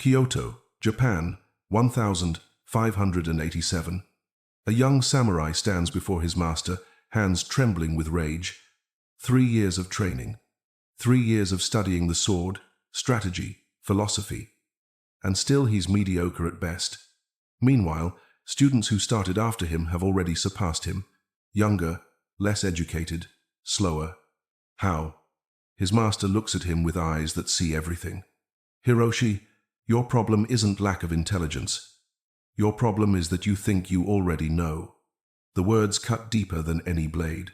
Kyoto, Japan, 1587. A young samurai stands before his master, hands trembling with rage. 3 years of training. 3 years of studying the sword, strategy, philosophy. And still he's mediocre at best. Meanwhile, students who started after him have already surpassed him. Younger, less educated, slower. How? His master looks at him with eyes that see everything. Hiroshi, your problem isn't lack of intelligence. Your problem is that you think you already know. The words cut deeper than any blade.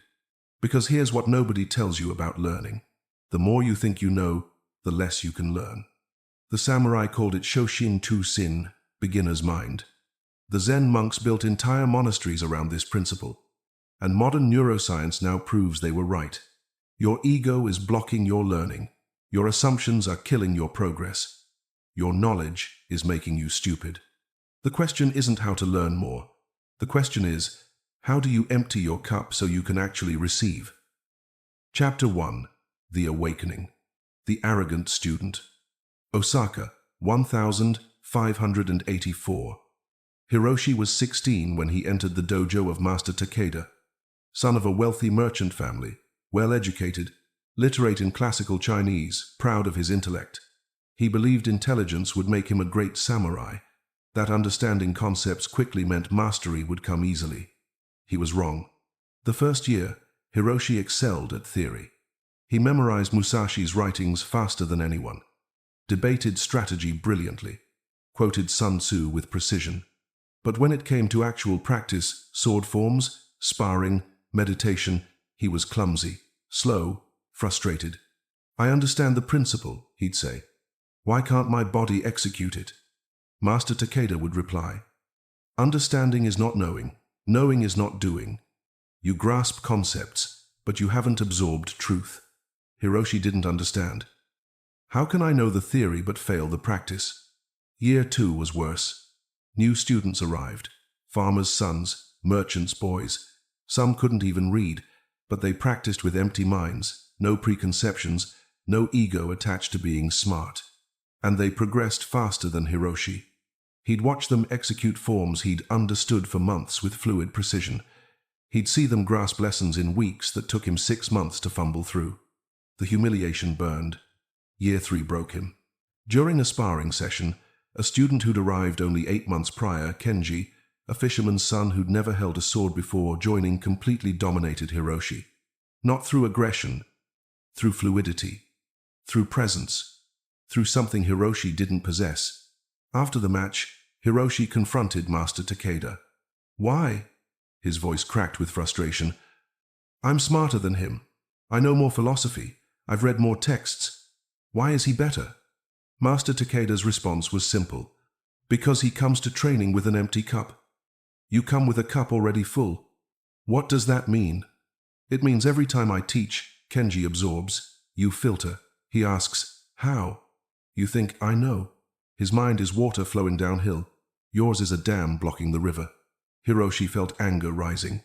Because here's what nobody tells you about learning. The more you think you know, the less you can learn. The samurai called it Shoshin Tu Sin, beginner's mind. The Zen monks built entire monasteries around this principle. And modern neuroscience now proves they were right. Your ego is blocking your learning. Your assumptions are killing your progress. Your knowledge is making you stupid. The question isn't how to learn more. The question is, how do you empty your cup so you can actually receive? Chapter 1. The Awakening. The Arrogant Student. Osaka, 1584. Hiroshi was 16 when he entered the dojo of Master Takeda. Son of a wealthy merchant family, well-educated, literate in classical Chinese, proud of his intellect. He believed intelligence would make him a great samurai. That understanding concepts quickly meant mastery would come easily. He was wrong. The first year, Hiroshi excelled at theory. He memorized Musashi's writings faster than anyone, debated strategy brilliantly, quoted Sun Tzu with precision. But when it came to actual practice, sword forms, sparring, meditation, he was clumsy, slow, frustrated. I understand the principle, he'd say. Why can't my body execute it? Master Takeda would reply, understanding is not knowing. Knowing is not doing. You grasp concepts, but you haven't absorbed truth. Hiroshi didn't understand. How can I know the theory but fail the practice? Year 2 was worse. New students arrived. Farmers' sons, merchants' boys. Some couldn't even read, but they practiced with empty minds, no preconceptions, no ego attached to being smart. And they progressed faster than Hiroshi. He'd watch them execute forms he'd understood for months with fluid precision. He'd see them grasp lessons in weeks that took him 6 months to fumble through. The humiliation burned. Year 3 broke him. During a sparring session, a student who'd arrived only 8 months prior, Kenji, a fisherman's son who'd never held a sword before joining, completely dominated Hiroshi. Not through aggression, through fluidity, through presence, through something Hiroshi didn't possess. After the match, Hiroshi confronted Master Takeda. Why? His voice cracked with frustration. I'm smarter than him. I know more philosophy. I've read more texts. Why is he better? Master Takeda's response was simple. Because he comes to training with an empty cup. You come with a cup already full. What does that mean? It means every time I teach, Kenji absorbs. You filter. He asks, how? You think, I know. His mind is water flowing downhill. Yours is a dam blocking the river. Hiroshi felt anger rising.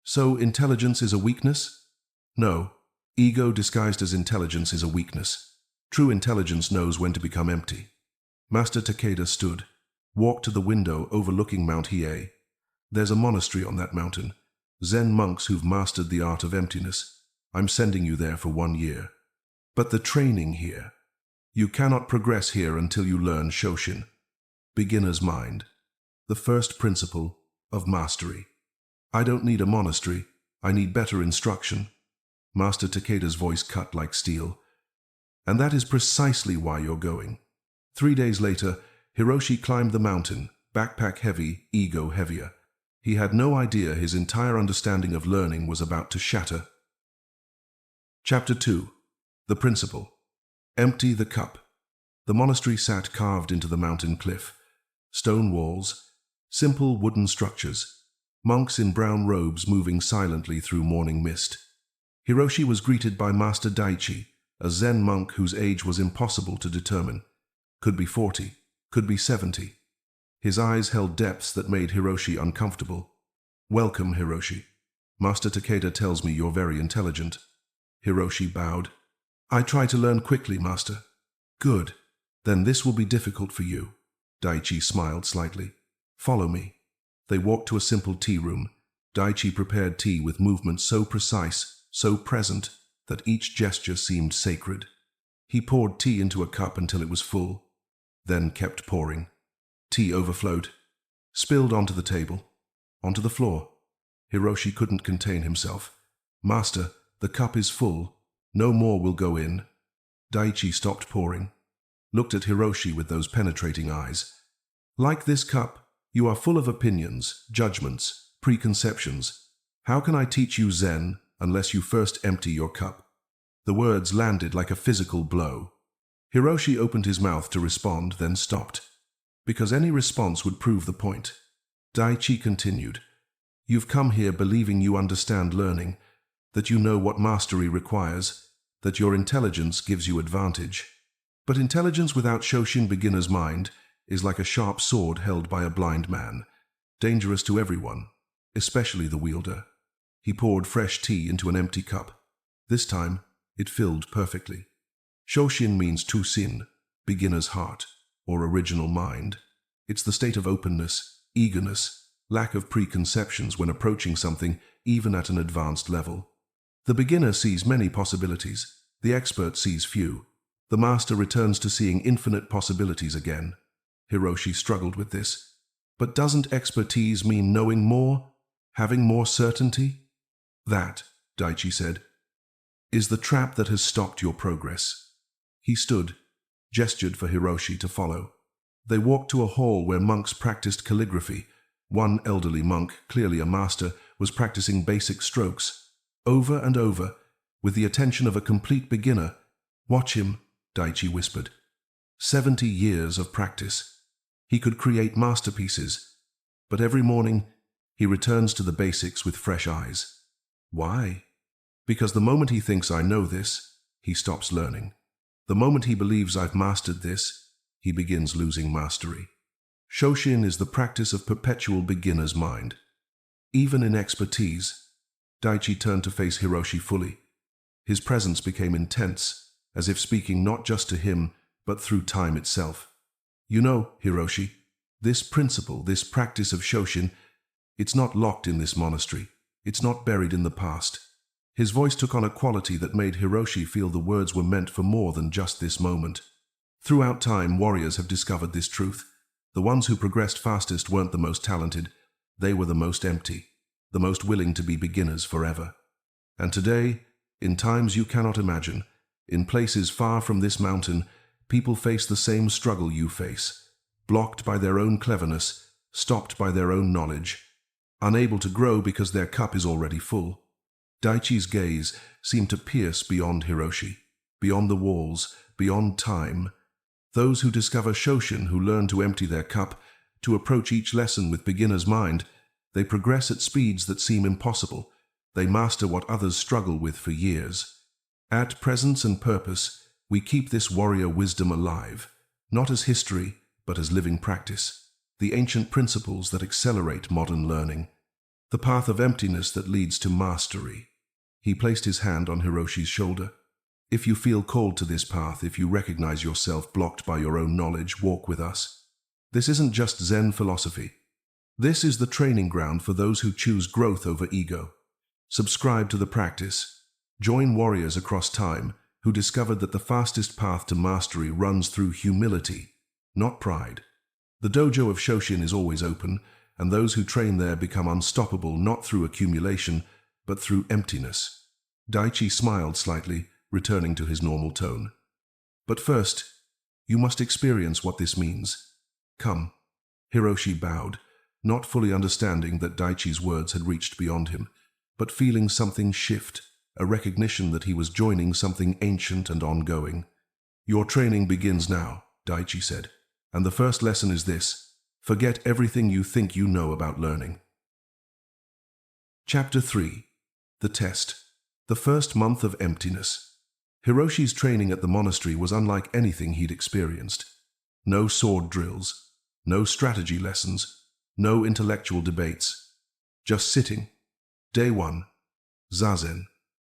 So intelligence is a weakness? No. Ego disguised as intelligence is a weakness. True intelligence knows when to become empty. Master Takeda stood, walked to the window overlooking Mount Hiei. There's a monastery on that mountain. Zen monks who've mastered the art of emptiness. I'm sending you there for 1 year. But the training here. You cannot progress here until you learn Shoshin, beginner's mind, the first principle of mastery. I don't need a monastery. I need better instruction. Master Takeda's voice cut like steel. And that is precisely why you're going. 3 days later, Hiroshi climbed the mountain, backpack heavy, ego heavier. He had no idea his entire understanding of learning was about to shatter. Chapter 2. The Principle. Empty the cup. The monastery sat carved into the mountain cliff. Stone walls, simple wooden structures, monks in brown robes moving silently through morning mist. Hiroshi was greeted by Master Daichi, a Zen monk whose age was impossible to determine. Could be 40, could be 70. His eyes held depths that made Hiroshi uncomfortable. Welcome, Hiroshi. Master Takeda tells me you're very intelligent. Hiroshi bowed. I try to learn quickly, Master. Good. Then this will be difficult for you. Daichi smiled slightly. Follow me. They walked to a simple tea room. Daichi prepared tea with movements so precise, so present, that each gesture seemed sacred. He poured tea into a cup until it was full, then kept pouring. Tea overflowed, spilled onto the table, onto the floor. Hiroshi couldn't contain himself. Master, the cup is full. No more will go in. Daichi stopped pouring, looked at Hiroshi with those penetrating eyes. Like this cup, you are full of opinions, judgments, preconceptions. How can I teach you Zen unless you first empty your cup? The words landed like a physical blow. Hiroshi opened his mouth to respond, then stopped, because any response would prove the point. Daichi continued, You've come here believing you understand learning, that you know what mastery requires, that your intelligence gives you advantage. But intelligence without Shoshin beginner's mind is like a sharp sword held by a blind man, dangerous to everyone, especially the wielder. He poured fresh tea into an empty cup. This time, it filled perfectly. Shoshin means Tusin, beginner's heart, or original mind. It's the state of openness, eagerness, lack of preconceptions when approaching something, even at an advanced level. The beginner sees many possibilities. The expert sees few. The master returns to seeing infinite possibilities again. Hiroshi struggled with this. But doesn't expertise mean knowing more? Having more certainty? That, Daichi said, is the trap that has stopped your progress. He stood, gestured for Hiroshi to follow. They walked to a hall where monks practiced calligraphy. One elderly monk, clearly a master, was practicing basic strokes, over and over, with the attention of a complete beginner. Watch him, Daichi whispered. 70 years of practice. He could create masterpieces. But every morning, he returns to the basics with fresh eyes. Why? Because the moment he thinks I know this, he stops learning. The moment he believes I've mastered this, he begins losing mastery. Shoshin is the practice of perpetual beginner's mind. Even in expertise, Daichi turned to face Hiroshi fully. His presence became intense, as if speaking not just to him, but through time itself. You know, Hiroshi, this principle, this practice of Shoshin, it's not locked in this monastery. It's not buried in the past. His voice took on a quality that made Hiroshi feel the words were meant for more than just this moment. Throughout time, warriors have discovered this truth. The ones who progressed fastest weren't the most talented. They were the most empty, the most willing to be beginners forever. And today, in times you cannot imagine, in places far from this mountain, people face the same struggle you face, blocked by their own cleverness, stopped by their own knowledge, unable to grow because their cup is already full. Daichi's gaze seemed to pierce beyond Hiroshi, beyond the walls, beyond time. Those who discover Shoshin, who learn to empty their cup, to approach each lesson with beginner's mind, they progress at speeds that seem impossible. They master what others struggle with for years. At Presence and Purpose, we keep this warrior wisdom alive, not as history, but as living practice, the ancient principles that accelerate modern learning, the path of emptiness that leads to mastery. He placed his hand on Hiroshi's shoulder. If you feel called to this path, if you recognize yourself blocked by your own knowledge, walk with us. This isn't just Zen philosophy. This is the training ground for those who choose growth over ego. Subscribe to the practice. Join warriors across time who discovered that the fastest path to mastery runs through humility, not pride. The dojo of Shoshin is always open, and those who train there become unstoppable not through accumulation, but through emptiness. Daichi smiled slightly, returning to his normal tone. But first, you must experience what this means. Come. Hiroshi bowed, not fully understanding that Daichi's words had reached beyond him, but feeling something shift, a recognition that he was joining something ancient and ongoing. Your training begins now, Daichi said, and the first lesson is this: forget everything you think you know about learning. Chapter 3. The Test. The first month of emptiness. Hiroshi's training at the monastery was unlike anything he'd experienced. No sword drills, no strategy lessons, no intellectual debates. Just sitting. Day 1. Zazen.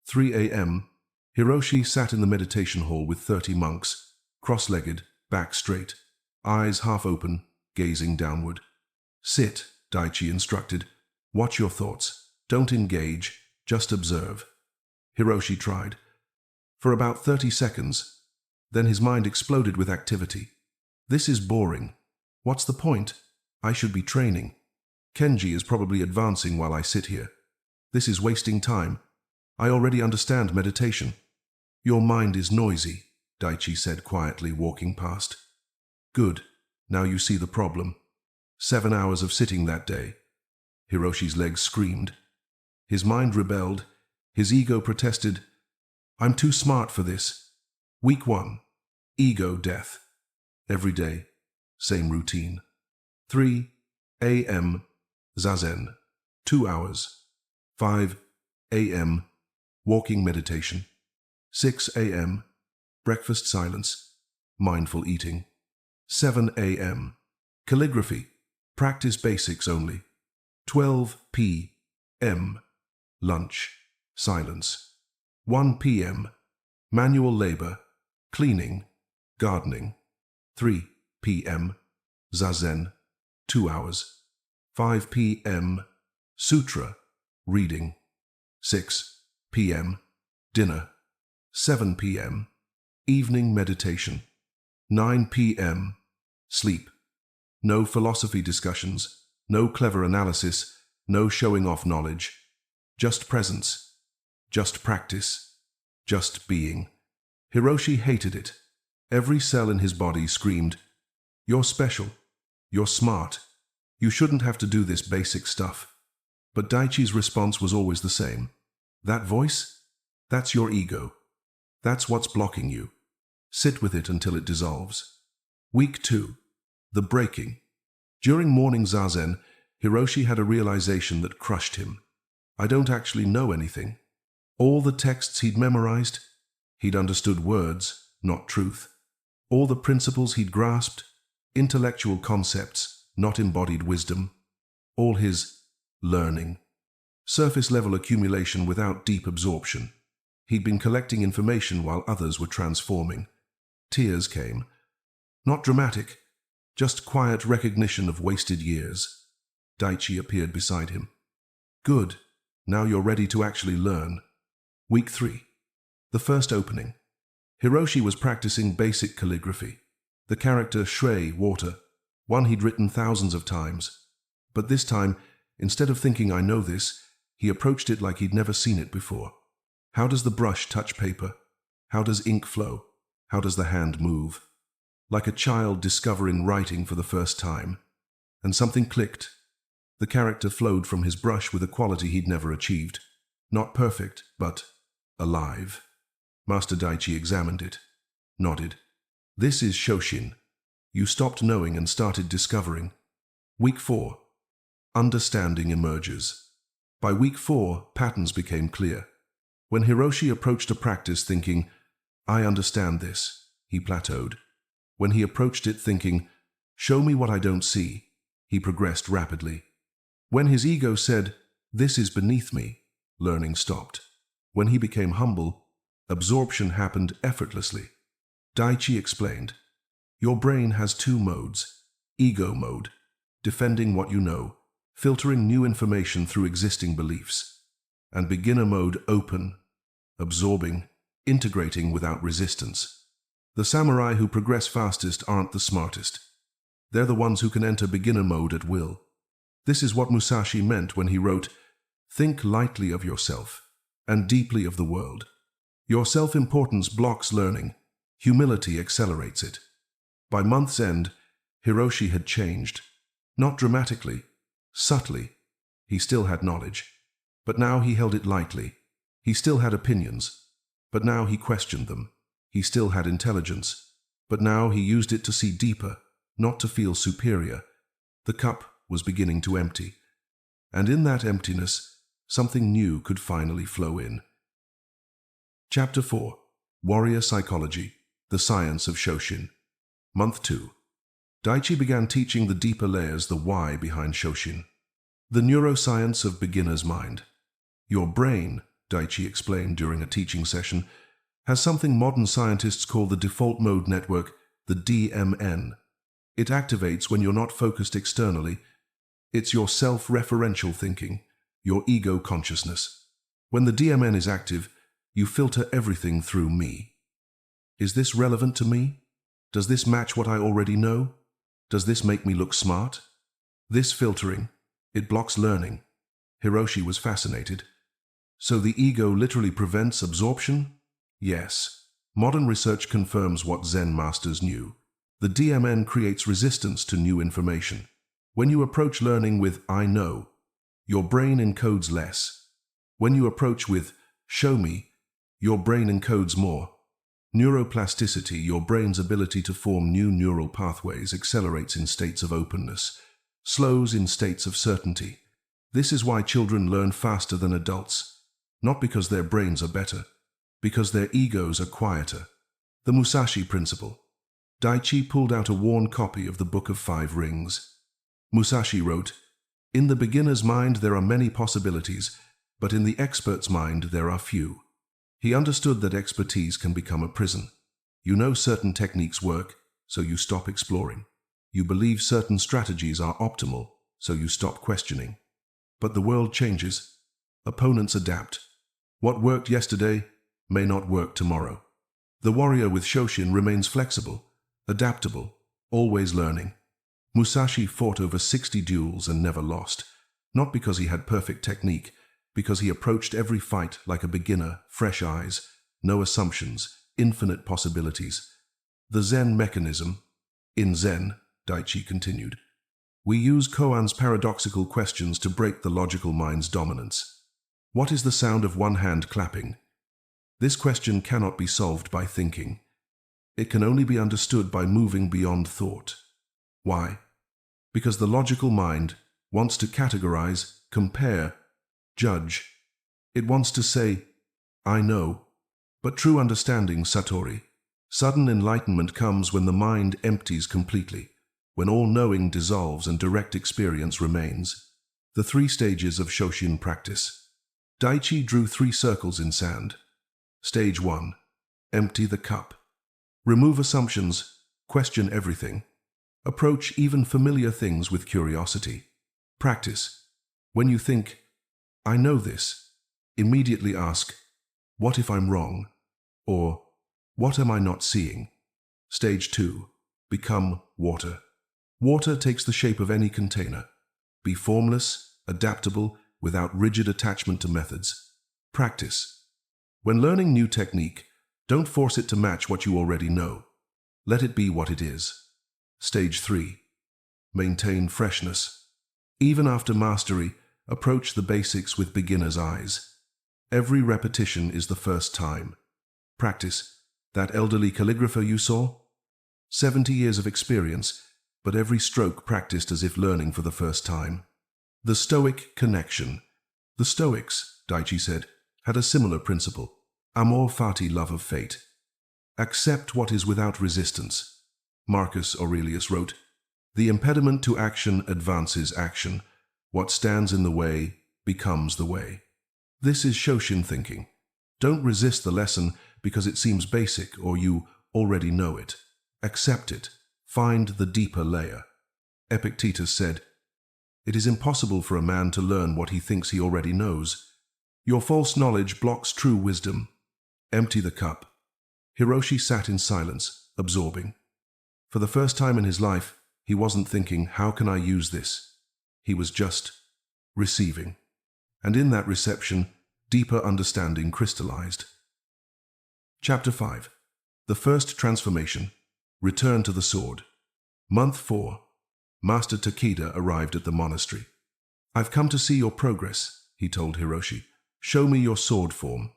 3 a.m. Hiroshi sat in the meditation hall with 30 monks, cross-legged, back straight, eyes half open, gazing downward. Sit, Daichi instructed. Watch your thoughts. Don't engage, just observe. Hiroshi tried. For about 30 seconds. Then his mind exploded with activity. This is boring. What's the point? I should be training. Kenji is probably advancing while I sit here. This is wasting time. I already understand meditation. Your mind is noisy, Daichi said quietly, walking past. Good. Now you see the problem. 7 hours of sitting that day. Hiroshi's legs screamed. His mind rebelled. His ego protested. I'm too smart for this. Week 1. Ego death. Every day. Same routine. 3 a.m. Zazen. 2 hours. 5 a.m. Walking meditation. 6 a.m. Breakfast silence. Mindful eating. 7 a.m. Calligraphy. Practice basics only. 12 p.m. Lunch. Silence. 1 p.m. Manual labor. Cleaning. Gardening. 3 p.m. Zazen. 2 hours. 5 p.m. Sutra. Reading. 6 p.m. Dinner. 7 p.m. Evening meditation. 9 p.m. Sleep. No philosophy discussions, no clever analysis, no showing off knowledge. Just presence. Just practice. Just being. Hiroshi hated it. Every cell in his body screamed, "You're special. You're smart. You shouldn't have to do this basic stuff." But Daichi's response was always the same. That voice? That's your ego. That's what's blocking you. Sit with it until it dissolves. Week 2. The breaking. During morning zazen, Hiroshi had a realization that crushed him. I don't actually know anything. All the texts he'd memorized, he'd understood words, not truth. All the principles he'd grasped, intellectual concepts, not embodied wisdom. All his learning. Surface-level accumulation without deep absorption. He'd been collecting information while others were transforming. Tears came. Not dramatic, just quiet recognition of wasted years. Daichi appeared beside him. Good. Now you're ready to actually learn. Week 3. The first opening. Hiroshi was practicing basic calligraphy. The character Shui, water, one he'd written thousands of times. But this time, instead of thinking I know this, he approached it like he'd never seen it before. How does the brush touch paper? How does ink flow? How does the hand move? Like a child discovering writing for the first time. And something clicked. The character flowed from his brush with a quality he'd never achieved. Not perfect, but alive. Master Daichi examined it, nodded. This is Shoshin. You stopped knowing and started discovering. Week 4. Understanding emerges. By week 4, patterns became clear. When Hiroshi approached a practice thinking, I understand this, he plateaued. When he approached it thinking, show me what I don't see, he progressed rapidly. When his ego said, this is beneath me, learning stopped. When he became humble, absorption happened effortlessly. Daichi explained, your brain has 2 modes. Ego mode, defending what you know, filtering new information through existing beliefs. And beginner mode, open, absorbing, integrating without resistance. The samurai who progress fastest aren't the smartest. They're the ones who can enter beginner mode at will. This is what Musashi meant when he wrote, think lightly of yourself and deeply of the world. Your self-importance blocks learning. Humility accelerates it. By month's end, Hiroshi had changed. Not dramatically, subtly. He still had knowledge, but now he held it lightly. He still had opinions, but now he questioned them. He still had intelligence, but now he used it to see deeper, not to feel superior. The cup was beginning to empty, and in that emptiness, something new could finally flow in. Chapter 4. Warrior Psychology, the Science of Shoshin. Month 2. Daichi began teaching the deeper layers, the why behind Shoshin. The neuroscience of beginner's mind. Your brain, Daichi explained during a teaching session, has something modern scientists call the default mode network the DMN. It activates when you're not focused externally. It's your self-referential thinking, your ego consciousness. When the DMN is active, you filter everything through me. Is this relevant to me? Does this match what I already know? Does this make me look smart? This filtering, it blocks learning. Hiroshi was fascinated. So the ego literally prevents absorption? Yes. Modern research confirms what Zen masters knew. The DMN creates resistance to new information. When you approach learning with "I know," your brain encodes less. When you approach with "show me," your brain encodes more. Neuroplasticity, your brain's ability to form new neural pathways, accelerates in states of openness, slows in states of certainty. This is why children learn faster than adults, not because their brains are better, because their egos are quieter. The Musashi Principle. Daichi pulled out a worn copy of the Book of Five Rings. Musashi wrote, "In the beginner's mind there are many possibilities, but in the expert's mind there are few." He understood that expertise can become a prison. You know certain techniques work, so you stop exploring. You believe certain strategies are optimal, so you stop questioning. But the world changes. Opponents adapt. What worked yesterday may not work tomorrow. The warrior with Shoshin remains flexible, adaptable, always learning. Musashi fought over 60 duels and never lost, not because he had perfect technique, because he approached every fight like a beginner, fresh eyes, no assumptions, infinite possibilities. The Zen mechanism. In Zen, Daichi continued, we use koan's paradoxical questions to break the logical mind's dominance. What is the sound of one hand clapping? This question cannot be solved by thinking. It can only be understood by moving beyond thought. Why? Because the logical mind wants to categorize, compare, judge. It wants to say, "I know." But true understanding, Satori, sudden enlightenment comes when the mind empties completely, when all knowing dissolves and direct experience remains. The 3 stages of Shoshin practice. Daichi drew 3 circles in sand. Stage 1. Empty the cup. Remove assumptions, question everything. Approach even familiar things with curiosity. Practice. When you think, "I know this," immediately ask, "What if I'm wrong?" Or, "What am I not seeing?" Stage 2. Become water. Water takes the shape of any container. Be formless, adaptable, without rigid attachment to methods. Practice. When learning new technique, don't force it to match what you already know. Let it be what it is. Stage 3. Maintain freshness. Even after mastery, approach the basics with beginner's eyes. Every repetition is the first time. Practice. That elderly calligrapher you saw? 70 years of experience, but every stroke practiced as if learning for the first time. The Stoic connection. The Stoics, Daichi said, had a similar principle. Amor fati, love of fate. Accept what is without resistance. Marcus Aurelius wrote, "The impediment to action advances action. What stands in the way becomes the way." This is Shoshin thinking. Don't resist the lesson because it seems basic or you already know it. Accept it. Find the deeper layer. Epictetus said, "It is impossible for a man to learn what he thinks he already knows. Your false knowledge blocks true wisdom." Empty the cup. Hiroshi sat in silence, absorbing. For the first time in his life, he wasn't thinking, "How can I use this?" He was just receiving. And in that reception, deeper understanding crystallized. Chapter 5. The First Transformation. Return to the Sword. Month 4. Master Takeda arrived at the monastery. "I've come to see your progress," he told Hiroshi. "Show me your sword form."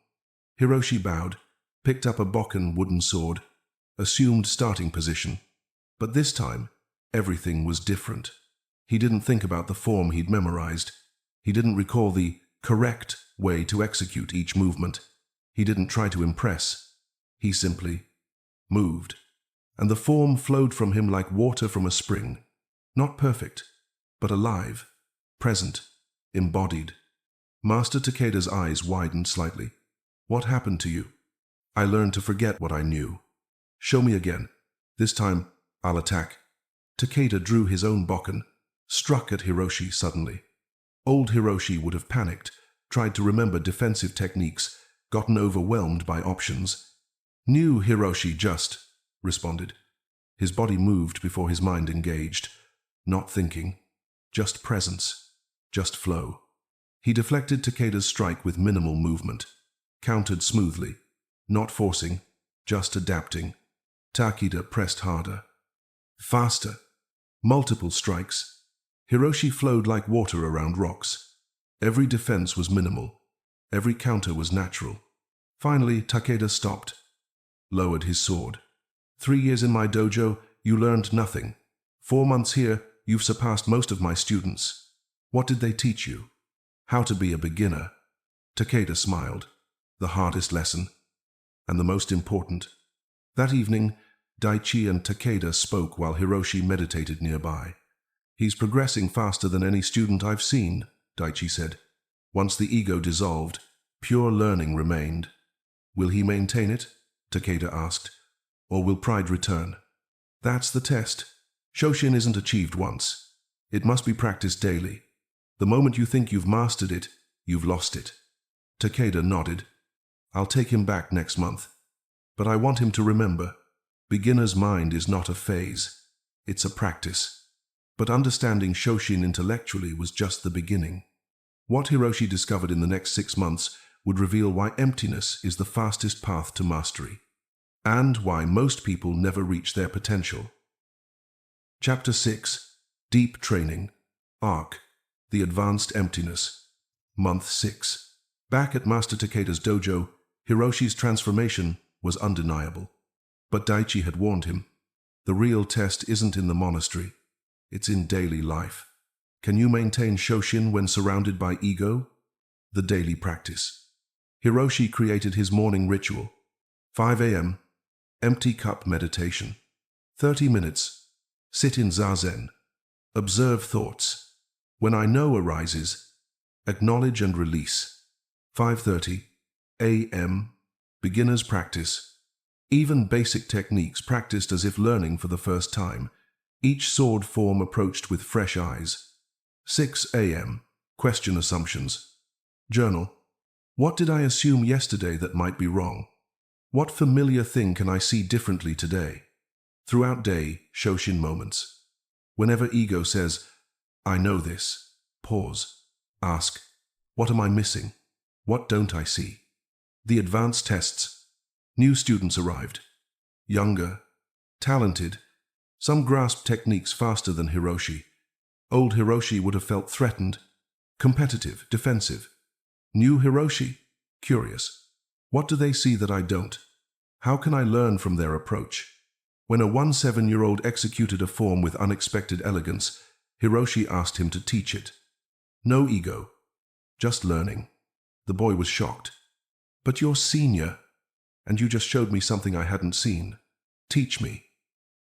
Hiroshi bowed, picked up a Bokken wooden sword, assumed starting position. But this time, everything was different. He didn't think about the form he'd memorized. He didn't recall the correct way to execute each movement. He didn't try to impress. He simply moved. And the form flowed from him like water from a spring. Not perfect, but alive, present, embodied. Master Takeda's eyes widened slightly. "What happened to you?" "I learned to forget what I knew." "Show me again." This time, I'll attack. Takeda drew his own bokken, struck at Hiroshi suddenly. Old Hiroshi would have panicked, tried to remember defensive techniques, gotten overwhelmed by options. New Hiroshi just responded. His body moved before his mind engaged. Not thinking, just presence, just flow. He deflected Takeda's strike with minimal movement, countered smoothly, not forcing, just adapting. Takeda pressed harder. Faster. Multiple strikes. Hiroshi flowed like water around rocks. Every defense was minimal. Every counter was natural. Finally, Takeda stopped, lowered his sword. 3 years in my dojo, you learned nothing. 4 months here, you've surpassed most of my students. What did they teach you? How to be a beginner. Takeda smiled. The hardest lesson, and the most important. That evening, Daichi and Takeda spoke while Hiroshi meditated nearby. He's progressing faster than any student I've seen, Daichi said. Once the ego dissolved, pure learning remained. Will he maintain it? Takeda asked. Or will pride return? That's the test. Shoshin isn't achieved once. It must be practiced daily. The moment you think you've mastered it, you've lost it. Takeda nodded. I'll take him back next month. But I want him to remember, beginner's mind is not a phase. It's a practice. But understanding Shoshin intellectually was just the beginning. What Hiroshi discovered in the next 6 months would reveal why emptiness is the fastest path to mastery, and why most people never reach their potential. Chapter 6. Deep Training. Arc. The Advanced Emptiness. Month 6. Back at Master Takeda's dojo, Hiroshi's transformation was undeniable. But Daichi had warned him. The real test isn't in the monastery. It's in daily life. Can you maintain Shoshin when surrounded by ego? The daily practice. Hiroshi created his morning ritual. 5 a.m. Empty cup meditation. 30 minutes. Sit in zazen. Observe thoughts. When I know arises, acknowledge and release. 5:30 a.m. Beginner's practice. Even basic techniques practiced as if learning for the first time. Each sword form approached with fresh eyes. 6 a.m. Question assumptions. Journal. What did I assume yesterday that might be wrong? What familiar thing can I see differently today? Throughout day, Shoshin moments. Whenever ego says, I know this, pause. Ask, what am I missing? What don't I see? The advanced tests. New students arrived. Younger, talented. Some grasped techniques faster than Hiroshi. Old Hiroshi would have felt threatened, competitive, defensive. New Hiroshi, curious. What do they see that I don't? How can I learn from their approach? When a 17-year-old executed a form with unexpected elegance, Hiroshi asked him to teach it. No ego, just learning. The boy was shocked. But you're senior, and you just showed me something I hadn't seen. Teach me.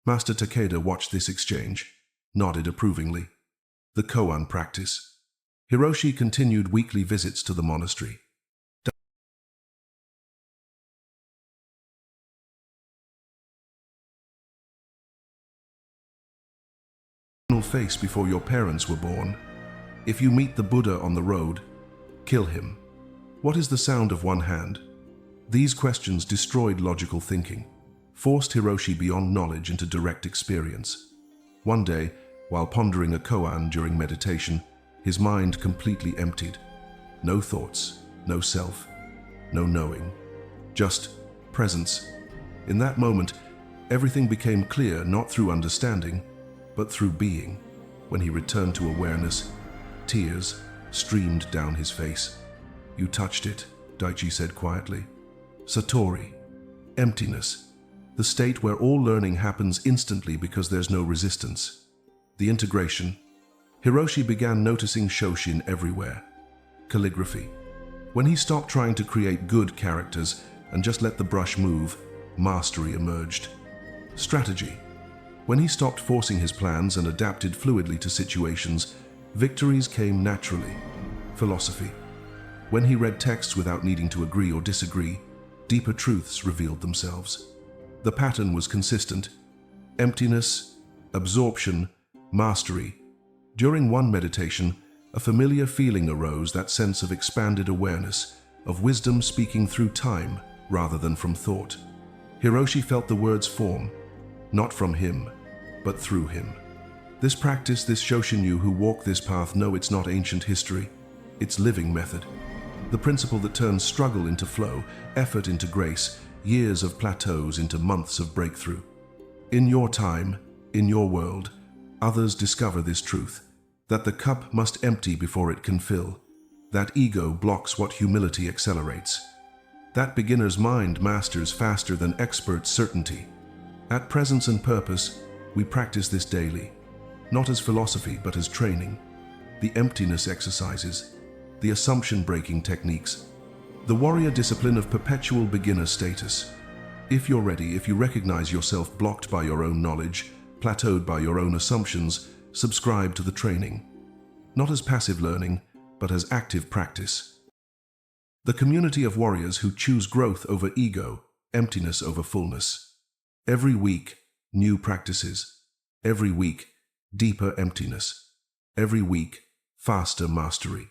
Master Takeda watched this exchange, nodded approvingly. The koan practice. Hiroshi continued weekly visits to the monastery. Face before your parents were born. If you meet the Buddha on the road, kill him. What is the sound of one hand? These questions destroyed logical thinking, forced Hiroshi beyond knowledge into direct experience. One day, while pondering a koan during meditation, his mind completely emptied. No thoughts, no self, no knowing, just presence. In that moment, everything became clear not through understanding, but through being. When he returned to awareness, tears streamed down his face. You touched it, Daichi said quietly. Satori, emptiness, the state where all learning happens instantly because there's no resistance. The integration. Hiroshi began noticing Shoshin everywhere. Calligraphy. When he stopped trying to create good characters and just let the brush move, mastery emerged. Strategy. When he stopped forcing his plans and adapted fluidly to situations, victories came naturally. Philosophy. When he read texts without needing to agree or disagree, deeper truths revealed themselves. The pattern was consistent. emptiness, absorption, mastery. During one meditation, a familiar feeling arose, that sense of expanded awareness, of wisdom speaking through time rather than from thought. Hiroshi felt the words form, not from him, but through him. This practice, this Shoshinyu who walk this path know it's not ancient history, it's living method. The principle that turns struggle into flow, effort into grace, years of plateaus into months of breakthrough. In your time, in your world, others discover this truth, that the cup must empty before it can fill, that ego blocks what humility accelerates, that beginner's mind masters faster than expert's certainty. At Presence and Purpose, we practice this daily, not as philosophy but as training, the emptiness exercises, the assumption-breaking techniques, the warrior discipline of perpetual beginner status. If you're ready, if you recognize yourself blocked by your own knowledge, plateaued by your own assumptions, subscribe to the training. Not as passive learning, but as active practice. The community of warriors who choose growth over ego, emptiness over fullness. Every week, new practices. Every week, deeper emptiness. Every week, faster mastery.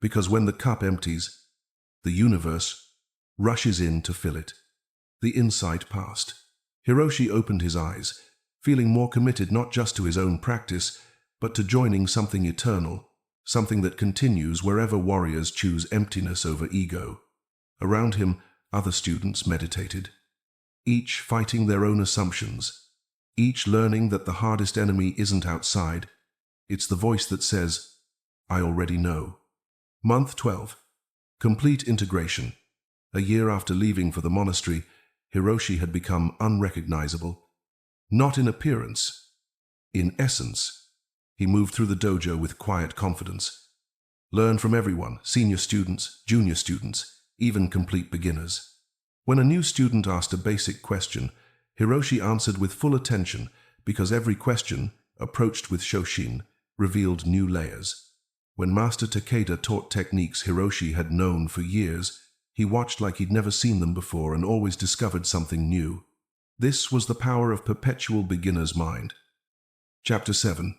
Because when the cup empties, the universe rushes in to fill it. The insight passed. Hiroshi opened his eyes, feeling more committed not just to his own practice, but to joining something eternal, something that continues wherever warriors choose emptiness over ego. Around him, other students meditated, each fighting their own assumptions, each learning that the hardest enemy isn't outside, it's the voice that says, "I already know." Month 12. Complete integration. A year after leaving for the monastery, Hiroshi had become unrecognizable. Not in appearance, in essence. He moved through the dojo with quiet confidence. Learned from everyone, senior students, junior students, even complete beginners. When a new student asked a basic question, Hiroshi answered with full attention, because every question, approached with Shoshin, revealed new layers. When Master Takeda taught techniques Hiroshi had known for years, he watched like he'd never seen them before and always discovered something new. This was the power of perpetual beginner's mind. Chapter 7.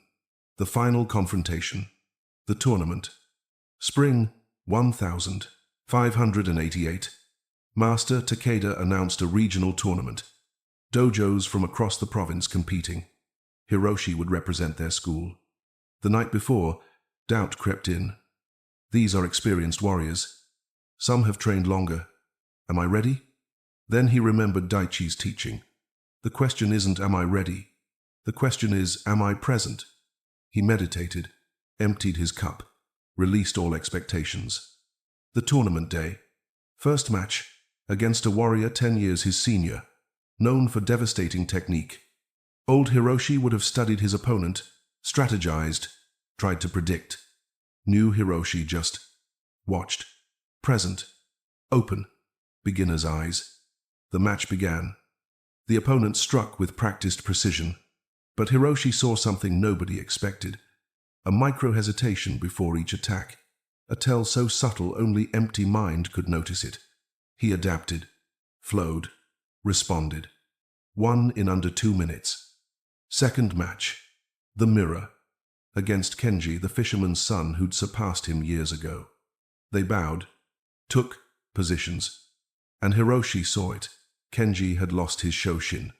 The Final Confrontation. The Tournament. Spring 1588. Master Takeda announced a regional tournament. Dojos from across the province competing. Hiroshi would represent their school. The night before, doubt crept in. These are experienced warriors. Some have trained longer. Am I ready? Then he remembered Daichi's teaching. The question isn't, am I ready? The question is, am I present? He meditated, emptied his cup, released all expectations. The tournament day. First match, against a warrior 10 years his senior, known for devastating technique. Old Hiroshi would have studied his opponent, strategized, tried to predict. New Hiroshi just watched. Present. Open. Beginner's eyes. The match began. The opponent struck with practiced precision. But Hiroshi saw something nobody expected. A micro-hesitation before each attack. A tell so subtle only empty mind could notice it. He adapted, flowed, responded. Won in under 2 minutes. Second match. The mirror. Against Kenji, the fisherman's son who'd surpassed him years ago. They bowed, took positions, and Hiroshi saw it. Kenji had lost his Shoshin.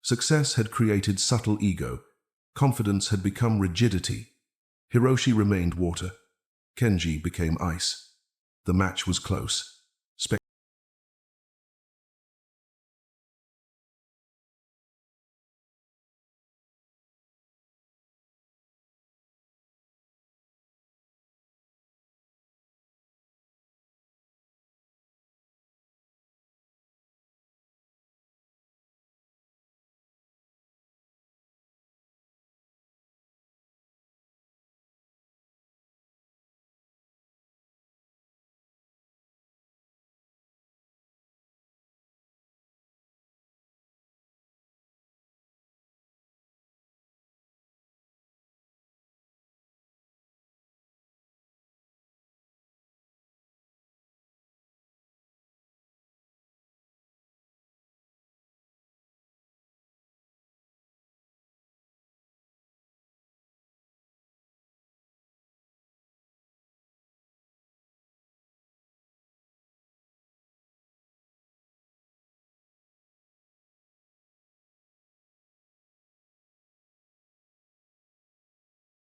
Success had created subtle ego. Confidence had become rigidity. Hiroshi remained water. Kenji became ice. The match was close.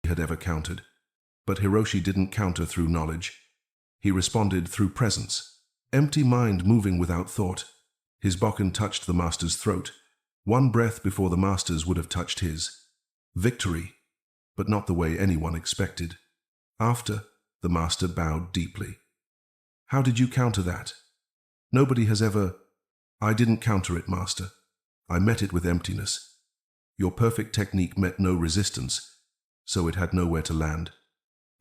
had ever countered. But Hiroshi didn't counter through knowledge. He responded through presence. Empty mind moving without thought. His bokken touched the master's throat, one breath before the master's would have touched his. Victory, but not the way anyone expected. After, the master bowed deeply. How did you counter that? Nobody has ever... I didn't counter it, master. I met it with emptiness. Your perfect technique met no resistance, so it had nowhere to land.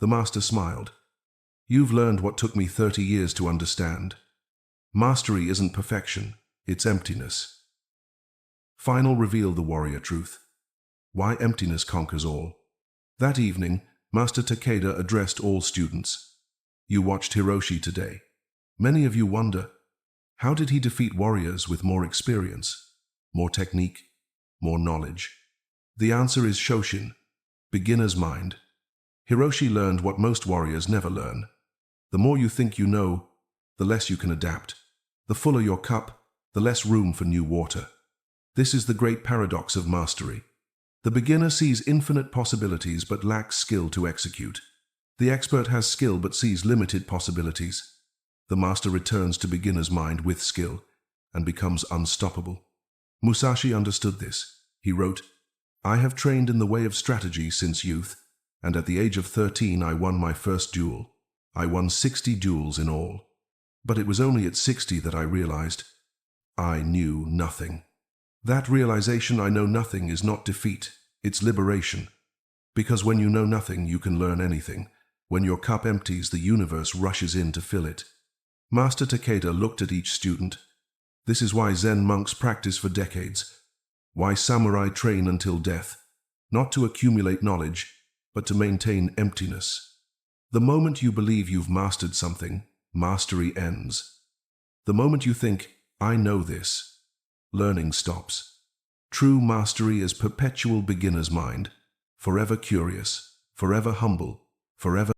The master smiled. You've learned what took me 30 years to understand. Mastery isn't perfection, it's emptiness. Final revealed the warrior truth. Why emptiness conquers all. That evening, Master Takeda addressed all students. You watched Hiroshi today. Many of you wonder, how did he defeat warriors with more experience, more technique, more knowledge? The answer is Shoshin, beginner's mind. Hiroshi learned what most warriors never learn. The more you think you know, the less you can adapt. The fuller your cup, the less room for new water. This is the great paradox of mastery. The beginner sees infinite possibilities but lacks skill to execute. The expert has skill but sees limited possibilities. The master returns to beginner's mind with skill and becomes unstoppable. Musashi understood this. He wrote, I have trained in the way of strategy since youth, and at the age of 13 I won my first duel. I won 60 duels in all. But it was only at 60 that I realized I knew nothing. That realization, I know nothing, is not defeat, it's liberation. Because when you know nothing, you can learn anything. When your cup empties, the universe rushes in to fill it. Master Takeda looked at each student. This is why Zen monks practice for decades, why samurai train until death, not to accumulate knowledge, but to maintain emptiness. The moment you believe you've mastered something, mastery ends. The moment you think, I know this, learning stops. True mastery is perpetual beginner's mind, forever curious, forever humble, forever